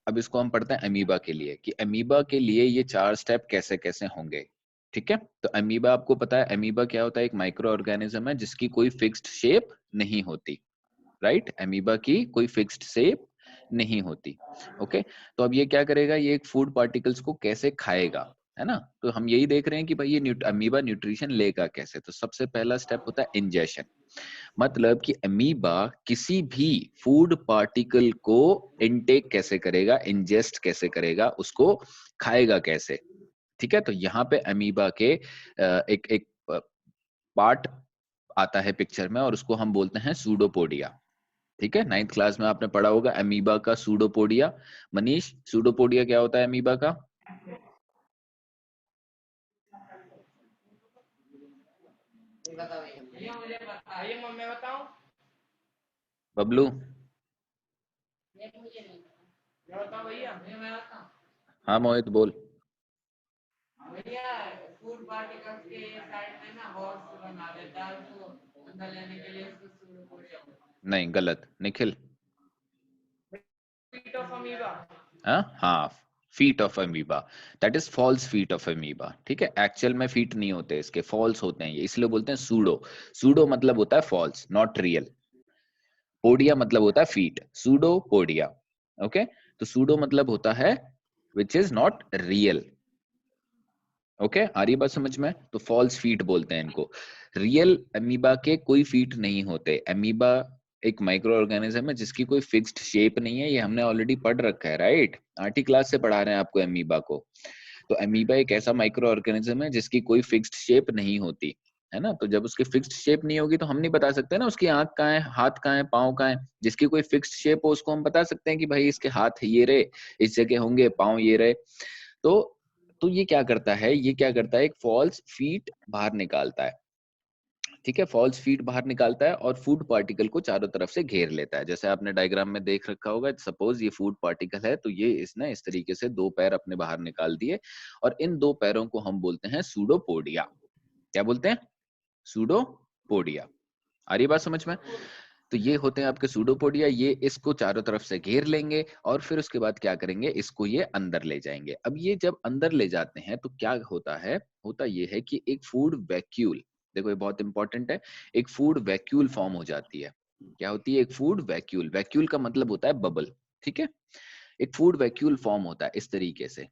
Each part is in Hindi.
अब इसको हम पढ़ते हैं अमीबा के लिए, कि अमीबा के लिए ये 4 स्टेप कैसे कैसे होंगे। ठीक है, तो अमीबा आपको पता है, अमीबा क्या होता है, एक माइक्रो ऑर्गेनिज्म है जिसकी कोई फिक्स्ड शेप नहीं होती, राइट। अमीबा की कोई फिक्स्ड शेप नहीं होती। ओके, तो अब ये क्या करेगा, ये एक फूड पार्टिकल्स को कैसे खाएगा, है ना। तो हम यही देख रहे हैं कि भाई ये अमीबा न्यूट्रिशन लेगा कैसे। तो सबसे पहला स्टेप होता है इंजेशन, मतलब कि अमीबा किसी भी फूड पार्टिकल को इनटेक कैसे करेगा, इंजेस्ट कैसे करेगा, उसको खाएगा कैसे। ठीक है, तो यहाँ पे अमीबा के एक एक पार्ट आता है पिक्चर में, और उसको हम बोलते हैं सूडोपोडिया। ठीक है, 9th क्लास में आपने पढ़ा होगा अमीबा का सूडोपोडिया। मनीष, सूडोपोडिया क्या होता है अमीबा का? भैया मुझे बताइए, मैं बताऊं? बबलू, मुझे नहीं पता। मैं बताऊं भैया? मैं बताऊं? हाँ मोहित बोल। भैया फूड पार्टिकल्स के साइड में ना बॉक्स बना देता है, उसको अंदर लेने के लिए उसको सूडोपोडिया बोलते नहीं, गलत। निखिल? हैं। Feet of amoeba. हाँ, feet of amoeba, that is false feet of amoeba. ठीक है, एक्चुअल में फीट नहीं होते इसके, फॉल्स होते हैं ये, इसलिए बोलते हैं सूडो। सूडो मतलब होता है फॉल्स, नॉट रियल। पोडिया मतलब होता है फीट, सूडो पोडिया। ओके, तो सूडो मतलब होता है which is not real. Okay, आ रही बात समझ में? तो फॉल्स फीट बोलते हैं इनको। रियल अमीबा के कोई फीट नहीं होते। अमीबा एक माइक्रो ऑर्गेनिज्म है जिसकी कोई फिक्स्ड शेप नहीं है, ये हमने ऑलरेडी पढ़ रखा है, राइट। आठवीं क्लास से पढ़ा रहे हैं आपको अमीबा को। तो अमीबा एक ऐसा माइक्रो ऑर्गेनिज्म है जिसकी कोई फिक्स्ड शेप नहीं होती, है ना। तो जब उसकी फिक्स्ड शेप नहीं होगी तो हम नहीं बता सकते ना उसकी आंख कहाँ है, हाथ कहाँ है, पाँव कहाँ है। जिसकी कोई फिक्स्ड शेप हो उसको हम बता सकते हैं कि भाई इसके हाथ ये रहे, इस जगह होंगे, पाँव ये रहे। तो ये क्या करता है, ये क्या करता है, एक फॉल्स फीट बाहर निकालता है। ठीक है, फॉल्स फीट बाहर निकालता है और फूड पार्टिकल को चारों तरफ से घेर लेता है। जैसे आपने डायग्राम में देख रखा होगा, सपोज ये फूड पार्टिकल है, तो ये इसने इस तरीके से 2 पैर अपने बाहर निकाल दिए, और इन 2 पैरों को हम बोलते हैं सूडोपोडिया। क्या बोलते हैं? सूडोपोडिया। आ रही बात समझ में? तो ये होते हैं आपके सूडोपोडिया, ये इसको चारों तरफ से घेर लेंगे, और फिर उसके बाद क्या करेंगे, इसको ये अंदर ले जाएंगे। अब ये जब अंदर ले जाते हैं तो क्या होता है, होता ये है कि एक फूड वैक्यूल, देखो ये बहुत इंपॉर्टेंट है, एक फूड वैक्यूल फॉर्म हो जाती है। क्या होती है? एक फूड वैक्यूल। वैक्यूल का मतलब होता है बबल। ठीक है, एक फूड वैक्यूल फॉर्म होता है इस तरीके से।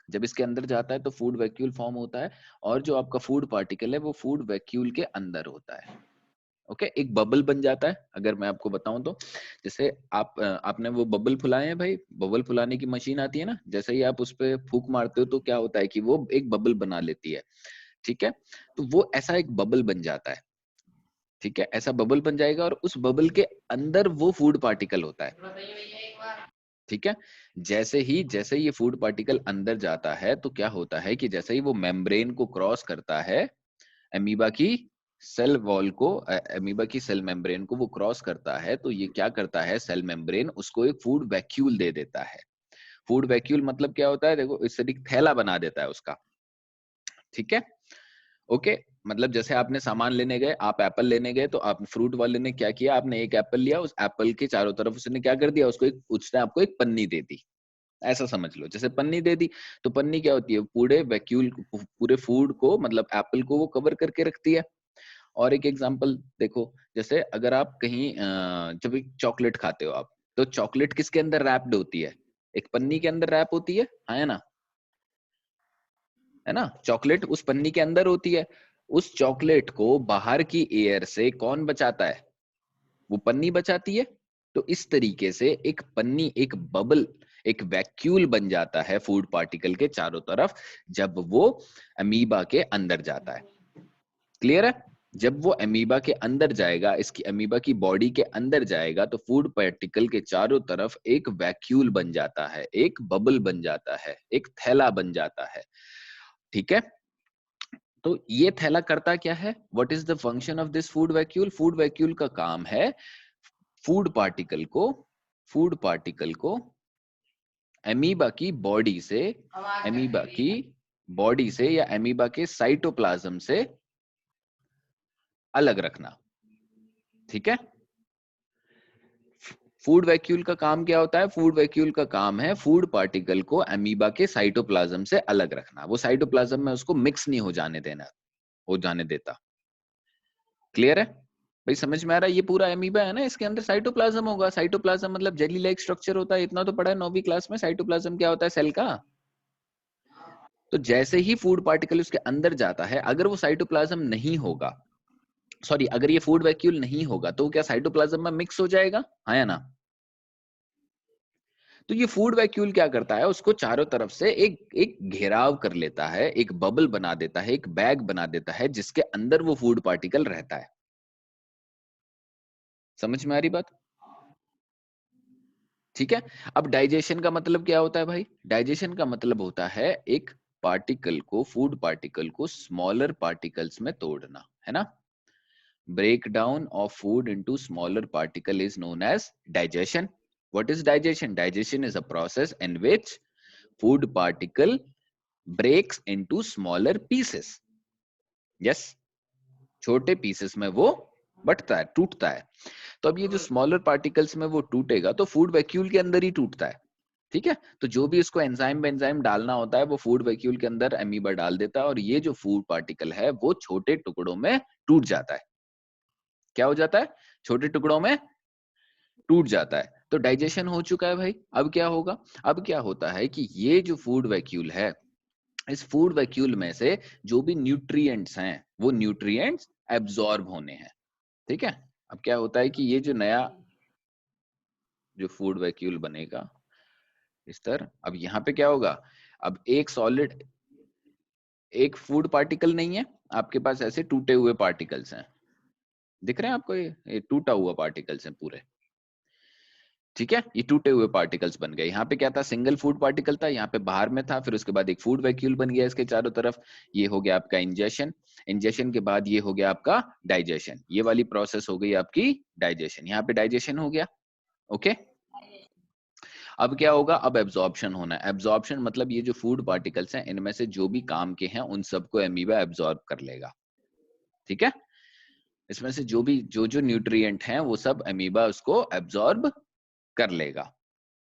जब इसके अंदर जाता है तो फूड वैक्यूल फॉर्म होता है, और जो आपका फूड पार्टिकल है वो फूड वैक्यूल के अंदर होता है। ओके, एक बबल बन जाता है। अगर मैं आपको बताऊं तो, जैसे आपने वो बबल फुलाए हैं भाई, बबल फुलाने की मशीन आती है ना, जैसे ही आप उस पे फूंक मारते हो तो क्या होता है कि वो एक बबल बना लेती है। ठीक है, तो वो ऐसा एक बबल बन जाता है। ठीक है, ऐसा बबल बन जाएगा, और उस बबल के अंदर वो फूड पार्टिकल होता है। बताइए भैया एक बार। ठीक है, जैसे ही ये फूड पार्टिकल अंदर जाता है तो क्या होता है कि जैसे ही वो मेम्ब्रेन को क्रॉस करता है, अमीबा की सेल वॉल को, अमीबा की सेल मेम्ब्रेन को वो क्रॉस करता है, तो ये क्या करता है, सेल मेम्ब्रेन उसको एक फूड वैक्यूल दे देता है। फूड वैक्यूल मतलब क्या होता है, देखो इस तरीके थैला बना देता है उसका। ठीक है, ओके, मतलब जैसे आपने सामान लेने गए, आप एप्पल लेने गए, तो आप फ्रूट वाले ने क्या किया, आपने एक एप्पल लिया, उस एप्पल के चारों तरफ उसने क्या कर दिया, उसने आपको एक पन्नी दे दी। ऐसा समझ लो, जैसे पन्नी दे दी, तो पन्नी क्या होती है, पूरे वैक्यूल, पूरे फूड को, मतलब एप्पल को वो कवर करके रखती है। और एक एग्जांपल देखो, जैसे अगर आप कहीं जब एक चॉकलेट खाते हो आप, तो चॉकलेट किसके अंदर रैप्ड होती है? एक पन्नी के अंदर रैप होती है, हाँ है ना, है ना। चॉकलेट उस पन्नी के अंदर होती है। उस चॉकलेट को बाहर की एयर से कौन बचाता है? वो पन्नी बचाती है। तो इस तरीके से एक पन्नी, एक बबल, एक वैक्यूल बन जाता है फूड पार्टिकल के चारों तरफ, जब वो अमीबा के अंदर जाता है। क्लियर है? जब वो अमीबा के अंदर जाएगा, इसकी अमीबा की बॉडी के अंदर जाएगा, तो फूड पार्टिकल के चारों तरफ एक वैक्यूल बन जाता है, एक बबल बन जाता है, एक थैला बन जाता है। ठीक है, तो ये थैला करता क्या है, what is the function of this food vacuole? Food vacuole का काम है फूड पार्टिकल को, फूड पार्टिकल को अमीबा की बॉडी से, आवाज करके अमीबा की भैया। बॉडी से या अमीबा के साइटोप्लाज्म से अलग रखना। ठीक है, फूड वैक्यूल का काम क्या होता है? फूड वैक्यूल का काम है फूड पार्टिकल को अमीबा के साइटोप्लाज्म से अलग रखना। वो साइटोप्लाज्म में उसको मिक्स नहीं हो जाने देता। क्लियर है भाई? समझ में आ रहा है? ये पूरा अमीबा है ना, इसके अंदर साइटोप्लाज्म होगा। साइटोप्लाज्म मतलब जेली लाइक स्ट्रक्चर होता है, इतना तो पढ़ा है 9वीं क्लास में। साइटोप्लाज्म क्या होता है? सेल का। तो जैसे ही फूड पार्टिकल उसके अंदर जाता है, अगर वो साइटोप्लाज्म नहीं होगा, सॉरी, अगर ये फूड वैक्यूल नहीं होगा, तो क्या साइटोप्लाज्म में मिक्स हो जाएगा? हाँ या ना? तो ये फूड वैक्यूल क्या करता है? उसको चारों तरफ से एक एक घेराव कर लेता है, एक बबल बना देता है, एक बैग बना देता है, जिसके अंदर वो फूड पार्टिकल रहता है। समझ में आ रही बात? ठीक है। अब डाइजेशन का मतलब क्या होता है भाई? डाइजेशन का मतलब होता है एक पार्टिकल को, फूड पार्टिकल को स्मॉलर पार्टिकल्स में तोड़ना, है ना? breakdown of food into smaller particle is known as digestion. What is digestion? Digestion is a process in which food particle breaks into smaller pieces. Yes, छोटे पीसेस में वो बटता है, टूटता है। तो अब ये जो स्मॉलर पार्टिकल्स में वो टूटेगा तो फूड वैक्यूल के अंदर ही टूटता है। ठीक है। तो जो भी इसको एंजाइम डालना होता है वो फूड वैक्यूल के अंदर अमीबा डाल देता है, और ये जो फूड पार्टिकल है वो छोटे टुकड़ों में टूट जाता है। क्या हो जाता है? छोटे टुकड़ों में टूट जाता है। तो डाइजेशन हो चुका है भाई। अब क्या होगा? अब क्या होता है कि ये जो फूड वैक्यूल है, इस फूड वैक्यूल में से जो भी न्यूट्रिएंट्स हैं वो न्यूट्रिएंट्स एब्जॉर्ब होने हैं। ठीक है। अब क्या होता है कि ये जो नया जो फूड वैक्यूल बनेगा इस तरह, अब यहाँ पे क्या होगा? अब एक सॉलिड, एक फूड पार्टिकल नहीं है आपके पास, ऐसे टूटे हुए पार्टिकल्स हैं। दिख रहे हैं आपको? ये टूटा हुआ पार्टिकल्स हैं पूरे। ठीक है। ये टूटे हुए पार्टिकल्स बन गए। यहाँ पे क्या था? सिंगल फूड पार्टिकल था, यहाँ पे बाहर में था, फिर उसके बाद एक फूड वैक्यूल बन गया इसके चारों तरफ। ये हो गया आपका इंजेशन। इंजेशन के बाद ये हो गया आपका डाइजेशन। ये वाली प्रोसेस हो गई आपकी डाइजेशन। यहाँ पे डाइजेशन हो गया। ओके। अब क्या होगा? अब एब्जॉर्प्शन होना है। एब्जॉर्प्शन मतलब ये जो फूड पार्टिकल्स हैं इनमें से जो भी काम के हैं उन सबको अमीबा एब्जॉर्ब कर लेगा। ठीक है। इसमें से जो न्यूट्रिएंट हैं वो सब अमीबा उसको एब्जॉर्ब कर लेगा।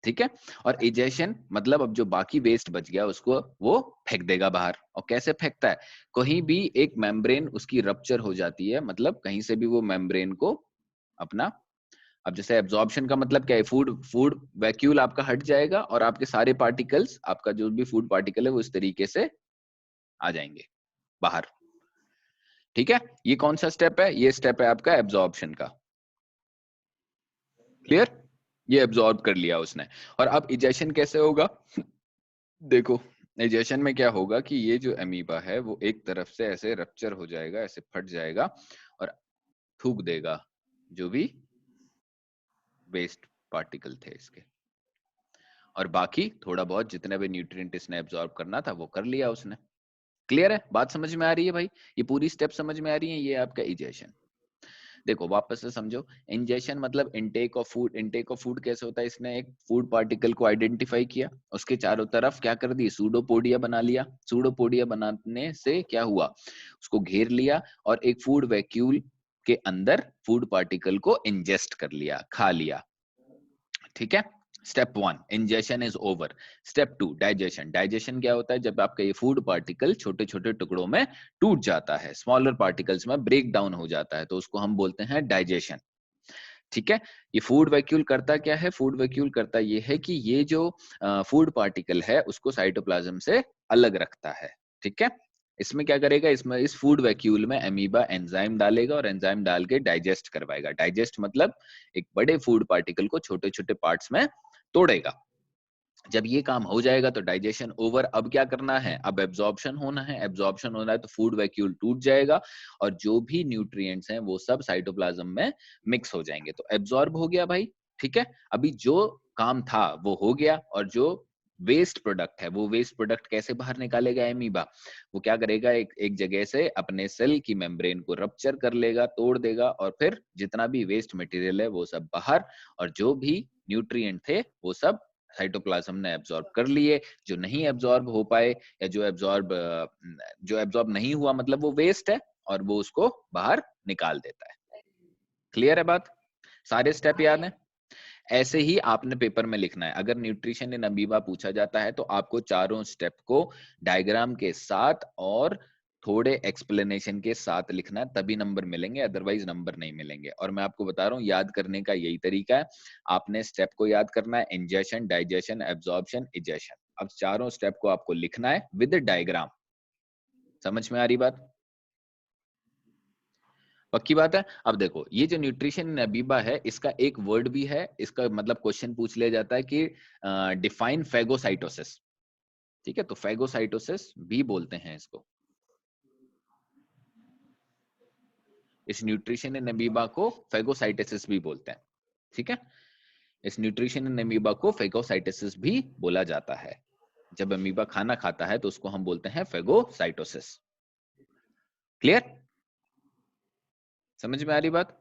ठीक है। और इजेशन मतलब अब जो बाकी वेस्ट बच गया उसको वो फेंक देगा बाहर। और कैसे फेंकता है? कहीं भी एक मेम्ब्रेन उसकी रप्चर हो जाती है, मतलब कहीं से भी वो मेम्ब्रेन को अपना, अब जैसे एब्जॉर्प्शन का मतलब क्या है? फूड फूड वैक्यूल आपका हट जाएगा और आपके सारे पार्टिकल्स, आपका जो भी फूड पार्टिकल है वो इस तरीके से आ जाएंगे बाहर। ठीक है। ये कौन सा स्टेप है? ये स्टेप है आपका एब्जॉर्प्शन का। क्लियर? ये एब्जॉर्ब कर लिया उसने। और अब इजेशन कैसे होगा? देखो, डाइजेशन में क्या होगा कि ये जो अमीबा है वो एक तरफ से ऐसे रप्चर हो जाएगा, ऐसे फट जाएगा और थूक देगा जो भी वेस्ट पार्टिकल थे इसके, और बाकी थोड़ा बहुत जितने भी न्यूट्रिएंट इसने एब्जॉर्ब करना था वो कर लिया उसने। क्लियर है? बात समझ में आ रही है भाई? ये पूरी स्टेप समझ में आ रही है? ये आपका इजेशन। देखो वापस से समझो। इंजेशन मतलब intake of food. Intake of food कैसे होता है? इसने एक फूड पार्टिकल को आइडेंटिफाई किया, उसके चारों तरफ क्या कर दी? सूडोपोडिया बना लिया। सूडोपोडिया बनाने से क्या हुआ? उसको घेर लिया और एक फूड वैक्यूल के अंदर फूड पार्टिकल को इंजेस्ट कर लिया, खा लिया। ठीक है। Step 1 ingestion is over. Step 2 digestion. Digestion क्या होता है? जब आपका ये फूड पार्टिकल छोटे छोटे टुकड़ों में टूट जाता है, स्मॉलर पार्टिकल्स में ब्रेक डाउन हो जाता है, तो उसको हम बोलते हैं डाइजेशन। ठीक है। ये फूड वैक्यूल करता क्या है? फूड वैक्यूल करता ये है कि ये जो फूड पार्टिकल है उसको साइटोप्लाज्म से अलग रखता है। ठीक है। इसमें क्या करेगा? इसमें इस फूड वैक्यूल में अमीबा एंजाइम डालेगा और एंजाइम डाल के डाइजेस्ट करवाएगा। डाइजेस्ट मतलब एक बड़े फूड पार्टिकल को छोटे छोटे पार्ट्स में तोड़ेगा। जब ये काम हो जाएगा तो डाइजेशन ओवर। अब क्या करना है? अब एब्जॉर्प्शन होना है। एब्जॉर्प्शन होना है तो फूड वैक्यूल टूट जाएगा और जो भी न्यूट्रिएंट्स हैं वो सब साइटोप्लाज्म में मिक्स हो जाएंगे। तो एब्जॉर्ब हो गया भाई। ठीक है। अभी जो काम था वो हो गया, और जो वेस्ट प्रोडक्ट है वो वेस्ट प्रोडक्ट कैसे बाहर निकालेगा अमीबा? वो क्या करेगा? एक एक जगह से अपने सेल की मेम्ब्रेन को रप्चर कर लेगा, तोड़ देगा, और फिर जितना भी वेस्ट मटेरियल है वो सब बाहर, और जो भी न्यूट्रिएंट थे वो सब साइटोप्लाज्म ने एब्जॉर्ब कर लिए। जो नहीं एब्जॉर्ब हो पाए या जो एब्जॉर्ब नहीं हुआ मतलब वो वेस्ट है और वो उसको बाहर निकाल देता है। क्लियर है बात? सारे स्टेप याद है? ऐसे ही आपने पेपर में लिखना है। अगर न्यूट्रिशन इन अमीबा पूछा जाता है तो आपको चारों स्टेप को डायग्राम के साथ और थोड़े एक्सप्लेनेशन के साथ लिखना है, तभी नंबर मिलेंगे, अदरवाइज नंबर नहीं मिलेंगे। और मैं आपको बता रहा हूँ याद करने का यही तरीका है। आपने स्टेप को याद करना है, इंजेशन, डाइजेशन, एब्जॉर्प्शन, इजेशन। अब चारों स्टेप को आपको लिखना है विद डायग्राम। समझ में आ रही बात? पक्की बात है। अब देखो, ये जो न्यूट्रिशन इन अमीबा है, इसका एक वर्ड भी है, इसका मतलब क्वेश्चन पूछ लिया जाता है कि डिफाइन फेगोसाइटोसिस। ठीक है, तो फेगोसाइटोसिस भी बोलते हैं इसको। इस न्यूट्रिशन इन अमीबा को फेगोसाइटोसिस भी बोलते हैं। ठीक है, इस न्यूट्रिशन इन अमीबा को फेगोसाइटोसिस भी बोला जाता है। जब अमीबा खाना खाता है तो उसको हम बोलते हैं फेगोसाइटोसिस। क्लियर? समझ में आ रही बात?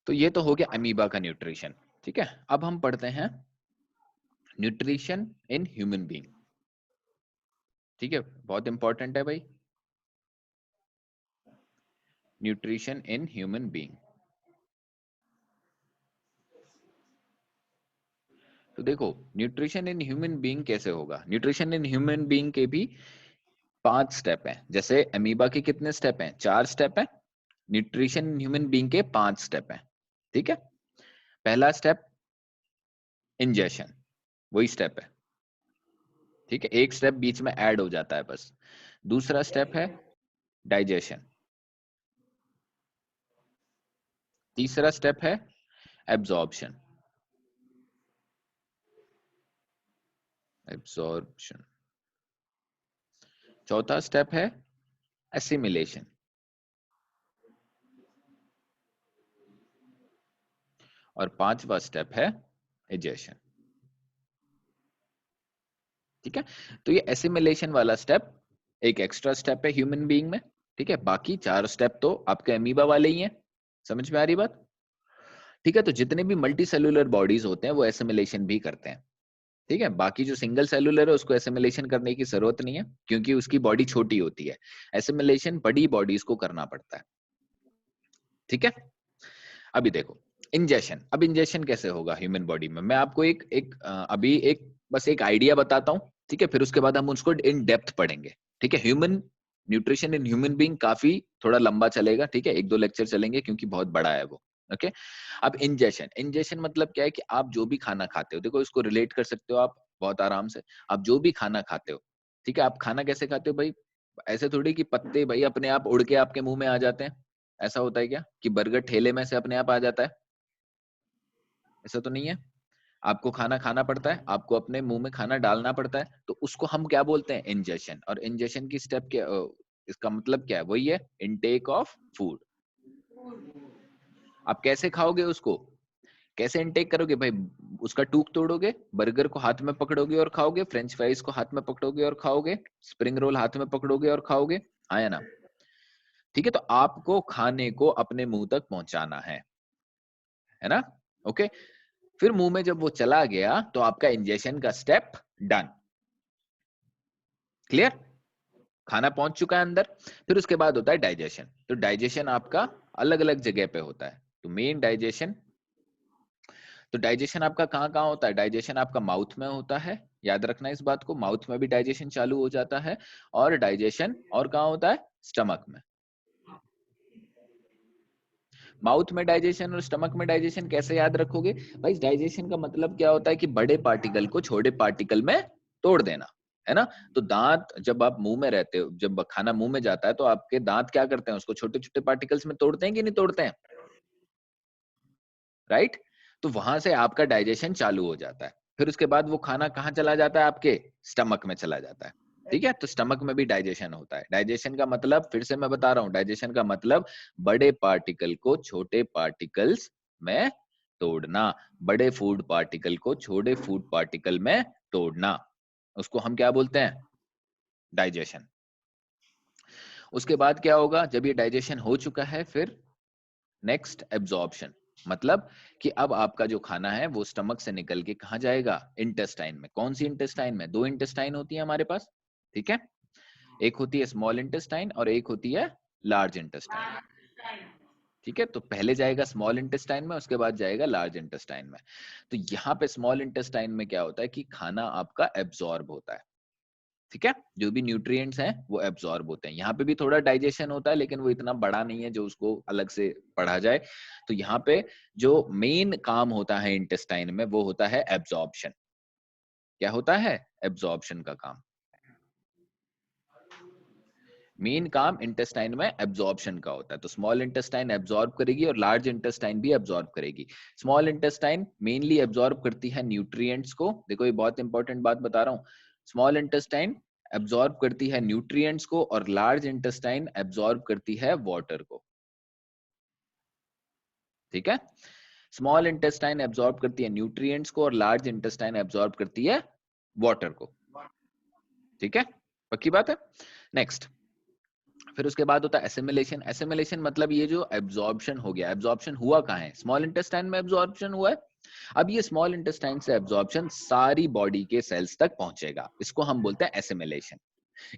तो ये तो हो गया अमीबा का न्यूट्रिशन। ठीक है, अब हम पढ़ते हैं न्यूट्रिशन इन ह्यूमन बीइंग। ठीक है, बहुत इंपॉर्टेंट है भाई, न्यूट्रिशन इन ह्यूमन बीइंग। तो देखो, न्यूट्रिशन इन ह्यूमन बीइंग कैसे होगा? न्यूट्रिशन इन ह्यूमन बीइंग के भी 5 स्टेप हैं। जैसे अमीबा के कितने स्टेप हैं? 4 स्टेप हैं। न्यूट्रिशन इन ह्यूमन बीइंग के 5 स्टेप हैं। ठीक है, पहला स्टेप इंजेशन, वही स्टेप है। ठीक है, एक स्टेप बीच में ऐड हो जाता है बस। दूसरा स्टेप है डाइजेशन। तीसरा स्टेप है एब्जॉर्प्शन। एब्जॉर्प्शन। चौथा स्टेप है एसिमिलेशन। और 5वां स्टेप है इजेशन। ठीक है, तो ये एसिमिलेशन वाला स्टेप एक एक्स्ट्रा स्टेप है ह्यूमन बीइंग में। ठीक है, बाकी 4 स्टेप तो आपके अमीबा वाले ही हैं। समझ में आ रही बात? ठीक है, तो जितने भी मल्टी सेलुलर बॉडीज होते हैं वो एसिमिलेशन भी करते हैं। ठीक है, बाकी जो सिंगल सेलुलर है उसको एसिमिलेशन करने की जरूरत नहीं है, क्योंकि उसकी बॉडी छोटी होती है। एसिमिलेशन बड़ी बॉडीज को करना पड़ता है। ठीक है, अभी देखो इंजेशन। अब इंजेशन कैसे होगा ह्यूमन बॉडी में? मैं आपको अभी एक बस एक आइडिया बताता हूं। ठीक है, फिर उसके बाद हम उसको इन डेप्थ पढ़ेंगे। ठीक है, human nutrition in human being काफी थोड़ा लंबा चलेगा। ठीक है, 1-2 लेक्चर चलेंगे क्योंकि बहुत बड़ा है वो। ओके, अब इंजेशन। इंजेशन मतलब क्या है कि आप जो भी खाना खाते हो, देखो इसको रिलेट कर सकते हो आप बहुत आराम से। आप जो भी खाना खाते हो, ठीक है, आप खाना कैसे खाते हो भाई? ऐसे थोड़ी कि पत्ते भाई अपने आप उड़ के आपके मुंह में आ जाते हैं। ऐसा होता है क्या कि बर्गर ठेले में से अपने आप आ जाता है? ऐसा तो नहीं है। आपको खाना खाना पड़ता है, आपको अपने मुंह में खाना डालना पड़ता है, तो उसको हम क्या बोलते हैं? इंजेशन। और इंजेशन की स्टेप क्या, इसका मतलब क्या है? वही है इनटेक ऑफ फूड। आप कैसे खाओगे उसको? कैसे इनटेक करोगे भाई? उसका टूक तोड़ोगे, बर्गर को हाथ में पकड़ोगे और खाओगे, फ्रेंच फ्राइज को हाथ में पकड़ोगे और खाओगे, स्प्रिंग रोल हाथ में पकड़ोगे और खाओगे। हाँ या ना? ठीक है, तो आपको खाने को अपने मुंह तक पहुंचाना है ना? ओके, फिर मुंह में जब वो चला गया तो आपका इंजेशन का स्टेप डन। क्लियर? खाना पहुंच चुका है अंदर। फिर उसके बाद होता है डाइजेशन। तो डाइजेशन आपका अलग अलग जगह पे होता है। तो मेन डाइजेशन, तो डाइजेशन आपका कहाँ कहाँ होता है? डाइजेशन आपका माउथ में होता है। याद रखना इस बात को, माउथ में भी डाइजेशन चालू हो जाता है। और डाइजेशन और कहाँ होता है? स्टमक में। माउथ में डाइजेशन और स्टमक में डाइजेशन कैसे याद रखोगे भाई? डाइजेशन का मतलब क्या होता है कि बड़े पार्टिकल को छोटे पार्टिकल में तोड़ देना, है ना? तो दांत, जब आप मुंह में रहते हो, जब खाना मुंह में जाता है तो आपके दांत क्या करते हैं? उसको छोटे छोटे पार्टिकल्स में तोड़ते हैं कि नहीं तोड़ते हैं? राइट? तो वहां से आपका डाइजेशन चालू हो जाता है। फिर उसके बाद वो खाना कहाँ चला जाता है? आपके स्टमक में चला जाता है। ठीक है, तो स्टमक में भी डाइजेशन होता है। डाइजेशन का मतलब फिर से मैं बता रहा हूँ, डाइजेशन का मतलब बड़े पार्टिकल को छोटे पार्टिकल्स में तोड़ना, बड़े फूड पार्टिकल को छोटे फूड पार्टिकल में तोड़ना, उसको हम क्या बोलते हैं? डाइजेशन। उसके बाद क्या होगा? जब ये डाइजेशन हो चुका है, फिर नेक्स्ट एब्जॉर्प्शन। मतलब कि अब आपका जो खाना है वो स्टमक से निकल के कहाँ जाएगा? इंटेस्टाइन में। कौन सी इंटेस्टाइन में? 2 इंटेस्टाइन होती है हमारे पास। ठीक है, एक होती है स्मॉल इंटेस्टाइन और एक होती है लार्ज इंटेस्टाइन। ठीक है, तो पहले जाएगा स्मॉल इंटेस्टाइन में, उसके बाद जाएगा लार्ज इंटेस्टाइन में। तो यहाँ पे स्मॉल इंटेस्टाइन में क्या होता है कि खाना आपका एब्जॉर्ब होता है, ठीक है, जो भी न्यूट्रिएंट्स हैं वो एब्जॉर्ब होते हैं। यहाँ पे भी थोड़ा डाइजेशन होता है, लेकिन वो इतना बड़ा नहीं है जो उसको अलग से पढ़ा जाए। तो यहाँ पे जो मेन काम होता है इंटेस्टाइन में वो होता है एब्जॉर्प्शन। क्या होता है? एब्जॉर्प्शन का काम। मेन काम इंटेस्टाइन में एब्जॉर्प्शन का होता है। तो स्मॉल इंटेस्टाइन एब्जॉर्ब करेगी और लार्ज इंटेस्टाइन भी एब्जॉर्ब करेगी। स्मॉल इंटेस्टाइन मेनली एब्जॉर्ब करती है न्यूट्रिएंट्स को। देखो ये बहुत इंपॉर्टेंट बात बता रहा हूँ। स्मॉल इंटेस्टाइन एब्जॉर्ब करती है न्यूट्रिएंट्स को और लार्ज इंटेस्टाइन एब्जॉर्ब करती है वाटर को। ठीक है, स्मॉल इंटेस्टाइन एब्जॉर्ब करती है न्यूट्रिएंट्स को और लार्ज इंटेस्टाइन एब्जॉर्ब करती है वाटर को। ठीक है, पक्की बात है। नेक्स्ट, फिर उसके बाद होता है एसिमिलेशन। एसिमिलेशन मतलब ये जो एब्जॉर्प्शन हो गया, एब्जॉर्प्शन हुआ कहाँ है? स्मॉल इंटेस्टाइन में एब्जॉर्प्शन हुआ है। अब ये स्मॉल इंटेस्टाइन से एब्जॉर्प्शन सारी बॉडी के सेल्स तक पहुंचेगा, इसको हम बोलते हैं एसिमिलेशन।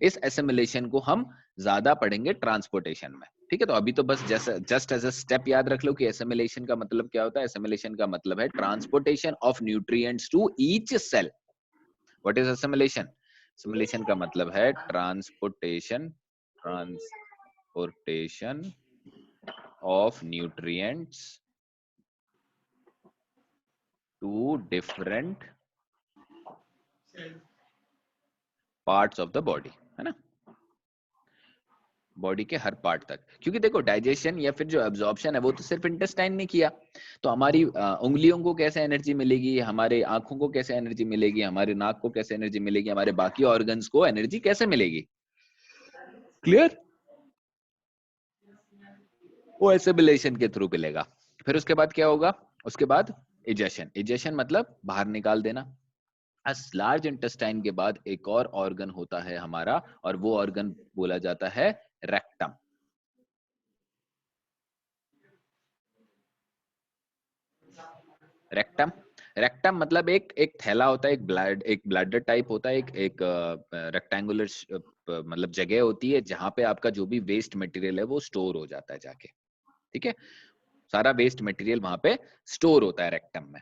इस एसिमिलेशन को हम ज्यादा पढ़ेंगे ट्रांसपोर्टेशन में। ठीक है, तो अभी तो बस जस्ट एज अ स्टेप याद रख लो कि एसिमिलेशन का मतलब क्या होता है। एसिमिलेशन का मतलब है transportation of nutrients to each cell. What is assimilation? Assimilation का मतलब है transportation of nutrients to different parts of the body, है ना, बॉडी के हर पार्ट तक। क्योंकि देखो डाइजेशन या फिर जो एब्जॉर्प्शन है वो तो सिर्फ इंटेस्टाइन ने किया, तो हमारी उंगलियों को कैसे एनर्जी मिलेगी, हमारे आंखों को कैसे एनर्जी मिलेगी, हमारे नाक को कैसे एनर्जी मिलेगी, हमारे बाकी ऑर्गन्स को एनर्जी कैसे मिलेगी? क्लियर? वो एसिमिलेशन के थ्रू मिलेगा। फिर उसके बाद क्या होगा? उसके बाद इजेशन। इजेशन मतलब बाहर निकाल देना। लार्ज इंटेस्टाइन के बाद एक और ऑर्गन होता है हमारा, और वो ऑर्गन बोला जाता है रेक्टम। रेक्टम, रेक्टम मतलब एक थैला होता है, एक ब्लैडर टाइप होता है, एक रेक्टेंगुलर मतलब जगह होती है जहां पे आपका जो भी वेस्ट मटेरियल है वो स्टोर हो जाता है जाके। ठीक है, सारा वेस्ट मटेरियल वहां पे स्टोर होता है रेक्टम में।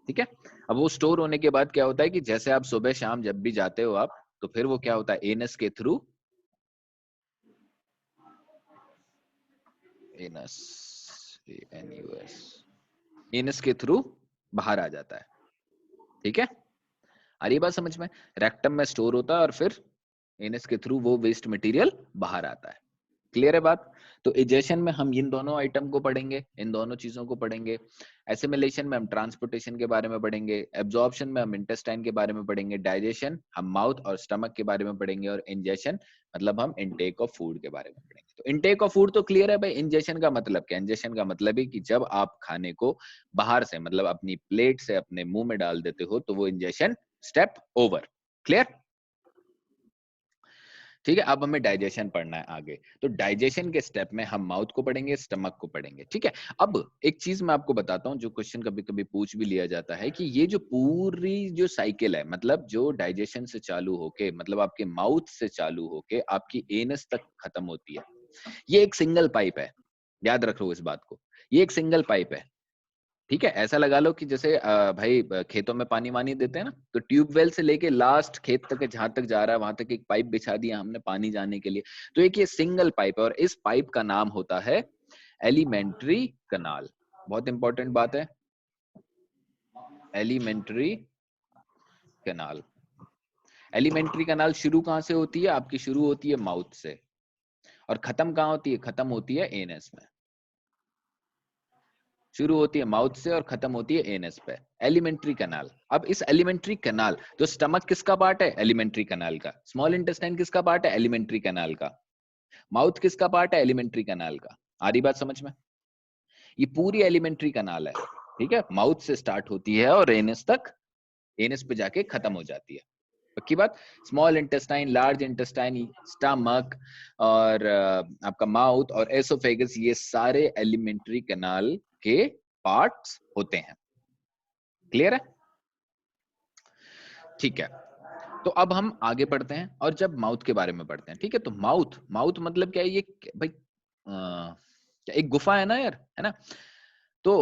ठीक है, अब वो स्टोर होने के बाद क्या होता है कि जैसे आप सुबह शाम जब भी जाते हो आप, तो फिर वो क्या होता है, एनस के थ्रू, एनस एनयूएस, एनस के थ्रू बाहर आ जाता है। ठीक है, आ रही बात समझ में? रेक्टम में स्टोर होता है और फिर एनस के थ्रू वो वेस्ट मटेरियल बाहर आता है। क्लियर है बात? तो इजेशन में हम इन दोनों आइटम को पढ़ेंगे, इन दोनों चीजों को पढ़ेंगे। एसिमिलेशन में हम ट्रांसपोर्टेशन के बारे में पढ़ेंगे, एब्जॉर्प्शन में हम इंटेस्टाइन के बारे में पढ़ेंगे, डाइजेशन हम माउथ और स्टमक के बारे में पढ़ेंगे, और इंजेशन मतलब हम इनटेक ऑफ फूड के बारे में पढ़ेंगे। तो इनटेक ऑफ फूड तो क्लियर है भाई। इंजेशन का मतलब क्या? इंजेशन का मतलब है कि जब आप खाने को बाहर से मतलब अपनी प्लेट से अपने मुंह में डाल देते हो तो वो इंजेशन स्टेप ओवर। क्लियर? ठीक है, अब हमें डाइजेशन पढ़ना है आगे। तो डाइजेशन के स्टेप में हम माउथ को पढ़ेंगे, स्टमक को पढ़ेंगे। ठीक है, अब एक चीज मैं आपको बताता हूं जो क्वेश्चन कभी कभी पूछ भी लिया जाता है, कि ये जो पूरी जो साइकिल है, मतलब जो डाइजेशन से चालू होके, मतलब आपके माउथ से चालू होके आपकी एनस तक खत्म होती है, ये एक सिंगल पाइप है। याद रखो इस बात को, ये एक सिंगल पाइप है। ठीक है, ऐसा लगा लो कि जैसे भाई खेतों में पानी वानी देते हैं ना, तो ट्यूबवेल से लेके लास्ट खेत तक जहां तक जा रहा है वहां तक एक पाइप बिछा दिया हमने पानी जाने के लिए। तो एक ये सिंगल पाइप है, और इस पाइप का नाम होता है एलिमेंट्री कनाल। बहुत इंपॉर्टेंट बात है, एलिमेंट्री कनाल। एलिमेंट्री कनाल शुरू कहां से होती है? आपकी शुरू होती है माउथ से, और खत्म कहां होती है? खत्म होती है एनस में। शुरू होती है माउथ से और खत्म होती है एनस पे, एलिमेंट्री कनाल। अब इस एलिमेंट्री कनाल, जो स्टमक किसका पार्ट है? एलिमेंट्री कनाल का। स्मॉल इंटेस्टाइन किसका पार्ट है? एलिमेंट्री कनाल का। माउथ किसका पार्ट है? एलिमेंट्री कनाल का। आ रही बात समझ में? ये पूरी एलिमेंट्री कनाल है। ठीक है, माउथ से स्टार्ट होती है और एनस तक, एनस पे जाके खत्म हो जाती है। पक्की बात? Small intestine, large intestine, stomach और आपका माउथ और एसोफेगस, ये सारे एलिमेंट्री कनाल के पार्ट्स होते हैं। क्लियर है? ठीक है, तो अब हम आगे बढ़ते हैं और जब माउथ के बारे में पढ़ते हैं। ठीक है, तो माउथ, माउथ मतलब क्या है ये भाई? एक गुफा है ना यार, है ना। तो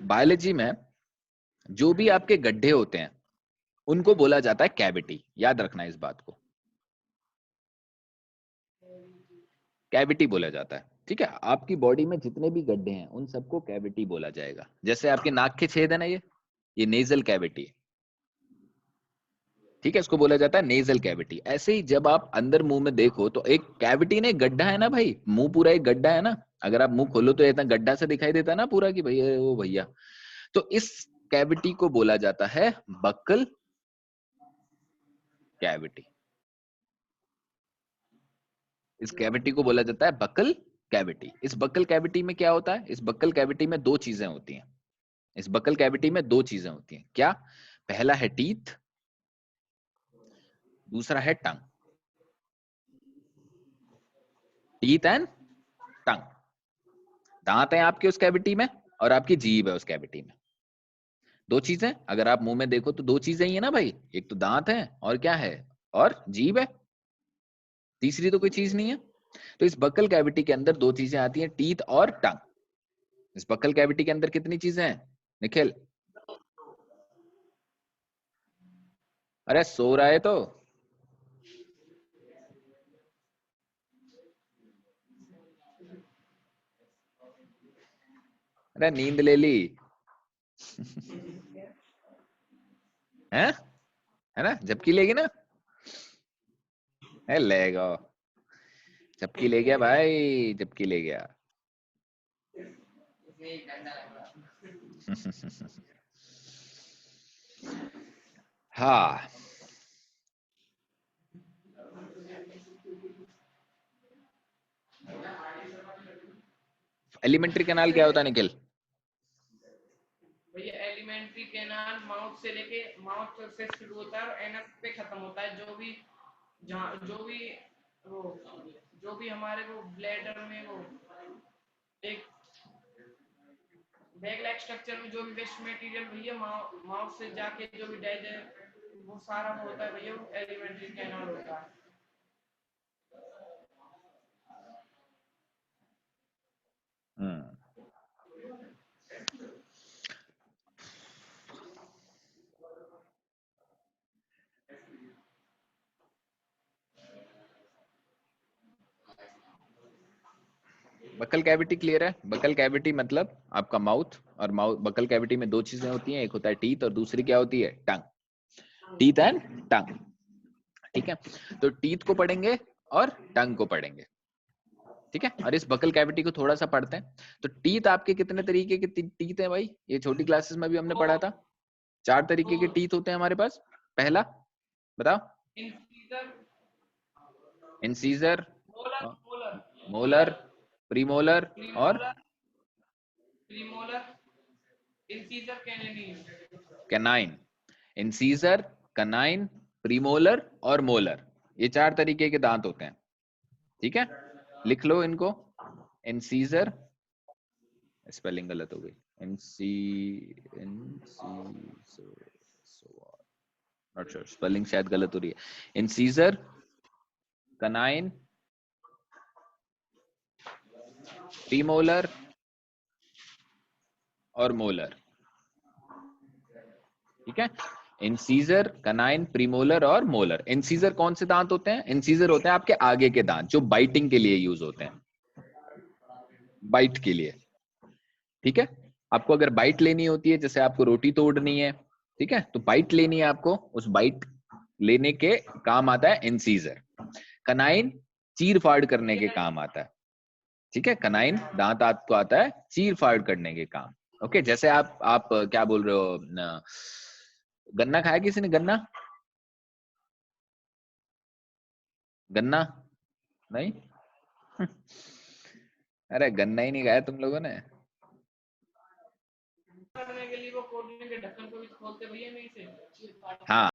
बायोलॉजी में जो भी आपके गड्ढे होते हैं उनको बोला जाता है कैविटी। याद रखना इस बात को, कैविटी बोला जाता है। ठीक है, आपकी बॉडी में जितने भी गड्ढे हैं उन सबको कैविटी बोला जाएगा। जैसे आपके नाक के छेद है ना, ये नेजल कैविटी है। ठीक है, इसको बोला जाता है नेजल कैविटी। ऐसे ही जब आप अंदर मुंह में देखो तो एक कैविटी ने गड्ढा है ना भाई, मुंह पूरा एक गड्ढा है ना। अगर आप मुंह खोलो तो इतना गड्ढा से दिखाई देता है ना पूरा, कि भैया वो भैया। तो इस कैविटी को बोला जाता है बक्कल कैविटी। इस कैविटी को बोला जाता है बक्कल कैविटी। इस बक्कल कैविटी में क्या होता है, इस बक्कल कैविटी में दो चीजें होती हैं। इस बक्कल कैविटी में दो चीजें होती हैं। क्या? पहला है टीथ, दूसरा है टंग। टीथ एंड टंग, दांत है आपके उस कैविटी में और आपकी जीभ है उस कैविटी में। दो चीजें, अगर आप मुंह में देखो तो दो चीजें ही है ना भाई, एक तो दांत है और क्या है, और जीभ है। तीसरी तो कोई चीज नहीं है। तो इस बक्कल कैविटी के अंदर दो चीजें आती हैं, टीथ और टंग। इस बक्कल कैविटी के अंदर कितनी चीजें हैं निखिल? अरे सो रहा है तो। अरे नींद ले ली है ना, झपकी लेगी ना। है लेगा, झपकी ले गया भाई, झपकी ले गया। हाँ, एलिमेंट्री कैनाल क्या होता है निखिल? भैया एलिमेंट्री कैनाल माउथ से लेके, माउथ से शुरू होता है और एनफ पे खत्म होता है। जो भी जहाँ वो जो भी हमारे वो ब्लैडर में वो एक बैग लाइक स्ट्रक्चर में जो भी वेस्ट मटेरियल भैया माउथ से जाके जो भी डाइजेस्ट वो सारा वो होता है भैया, वो एलिमेंट्री कैनाल होता है। बकल कैविटी क्लियर है? बकल कैविटी मतलब आपका माउथ, और माउथ बकल कैविटी में दो चीजें होती हैं, एक होता है टीथ और दूसरी क्या होती है? टंग। Teeth and tongue. ठीक है, तो टीथ को पढ़ेंगे और टंग को पढ़ेंगे। ठीक है, और इस बकल कैविटी को थोड़ा सा पढ़ते हैं। तो टीथ आपके कितने तरीके के टीथ है भाई? ये छोटी क्लासेस में भी हमने पढ़ा था। 4 तरीके के टीथ होते हैं हमारे पास। पहला बताओ। Incisor, incisor, molar, molar, molar, premolar और premolar, premolar, incisor, canine. Canine. Incisor, canine, premolar और मोलर, ये 4 तरीके के दांत होते हैं। ठीक है, लिख लो इनको। इंसीजर, स्पेलिंग गलत हो गई, एनसी नॉट श्योर, स्पेलिंग शायद गलत हो रही है। इंसीजर, कनाइन, प्रीमोलर और मोलर। ठीक है, इंसीजर, कनाइन, प्रीमोलर और मोलर। इंसीजर कौन से दांत होते हैं? इंसीजर होते हैं आपके आगे के दांत जो बाइटिंग के लिए यूज होते हैं, बाइट के लिए। ठीक है, आपको अगर बाइट लेनी होती है, जैसे आपको रोटी तोड़नी है, ठीक है, तो बाइट लेनी है आपको, उस बाइट लेने के काम आता है इंसीजर। कनाइन चीर फाड़ करने के काम आता है। ठीक है, कनाइन दांत आपको आता है चीर फाड़ करने के काम। ओके, जैसे आप क्या बोल रहे हो, गन्ना खाया किसी ने? गन्ना, गन्ना नहीं अरे गन्ना ही नहीं खाया तुम लोगों ने। करने के लिए वो कोल्ड ड्रिंक के ढक्कन को भी खोलते भैया नहीं से। हाँ,